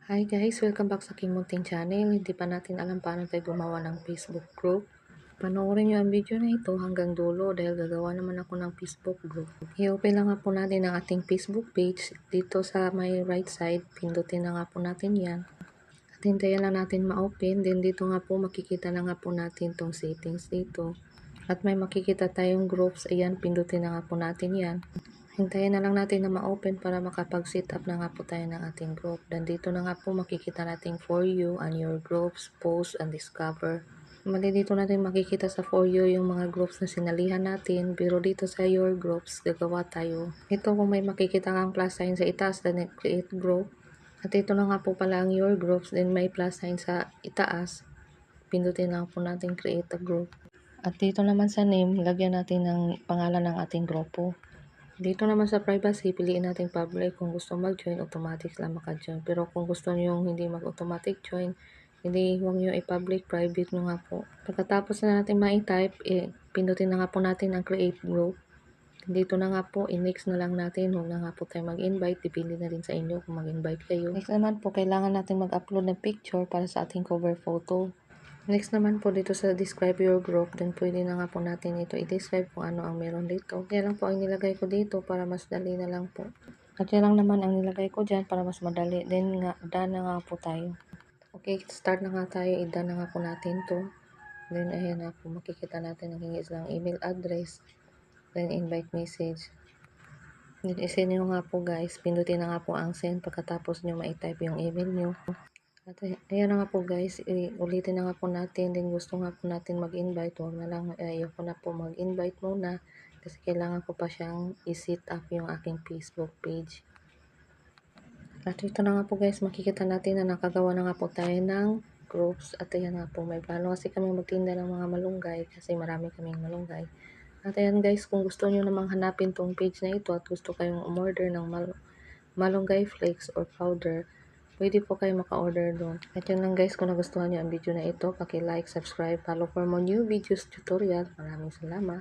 Hi guys, welcome back sa King Munting Channel. Hindi pa natin alam paano tayo gumawa ng Facebook group. Panoorin nyo ang video na ito hanggang dulo dahil gagawa naman ako ng Facebook group. I-open lang nga po natin ang ating Facebook page. Dito sa may right side, pindutin na nga po natin yan. At hintayin lang natin ma-open. Then dito nga po makikita na nga po natin tong settings dito. At may makikita tayong groups. Ayan, pindutin na nga po natin yan. Hintayin na lang natin na ma-open para makapag-set up na nga po tayo ng ating group. Dan dito na nga po makikita natin for you and your groups, post and discover. Mali dito natin makikita sa for you yung mga groups na sinalihan natin. Pero dito sa your groups, gagawa tayo. Ito kung may makikita kang plus sign sa itaas, then create group. At ito na nga po pala ang your groups, then may plus sign sa itaas. Pindutin lang po natin create a group. At dito naman sa name, lagyan natin ng pangalan ng ating grupo. Dito naman sa privacy, piliin natin public. Kung gusto mag-join, automatic lang maka-join. Pero kung gusto nyo hindi mag-automatic join, hindi huwag nyo i-public, private nyo nga po. Pagkatapos na natin ma-type, pindutin na nga po natin ang create group. Dito na nga po, i-next na lang natin. Huwag na nga po tayo mag-invite. Depende na rin sa inyo kung mag-invite kayo. Next naman po, kailangan natin mag-upload ng picture para sa ating cover photo. Next naman po dito sa describe your group, then pwede na nga po natin ito i-describe kung ano ang meron dito. Yan lang po ang nilagay ko dito para mas dali na lang po. At yan lang naman ang nilagay ko dyan para mas madali. Then nga, done na nga po tayo. Okay, start na nga tayo. I-done na nga po natin to. Then ayan na po, makikita natin ang hingis lang email address. Then invite message. Then isend nyo nga po guys. Pindutin na nga po ang send pagkatapos nyo ma-type yung email nyo. At ayan na nga po guys, ulitin na nga po natin. Din gusto nga po natin mag-invite. Huwag na lang, ayoko na po mag-invite muna. Kasi kailangan ko pa siyang i-set up yung aking Facebook page. At ito na nga po guys, makikita natin na nakagawa na nga po tayo ng groups. At ayan nga po, may plano kasi kami magtinda ng mga malunggay. Kasi marami kaming malunggay. At ayan guys, kung gusto nyo namang hanapin tong page na ito at gusto kayong umorder ng malunggay flakes or powder, pwede po kayo maka-order doon. At yun lang guys, kung nagustuhan nyo ang video na ito, paki-like, subscribe, follow for more new videos, tutorial. Maraming salamat.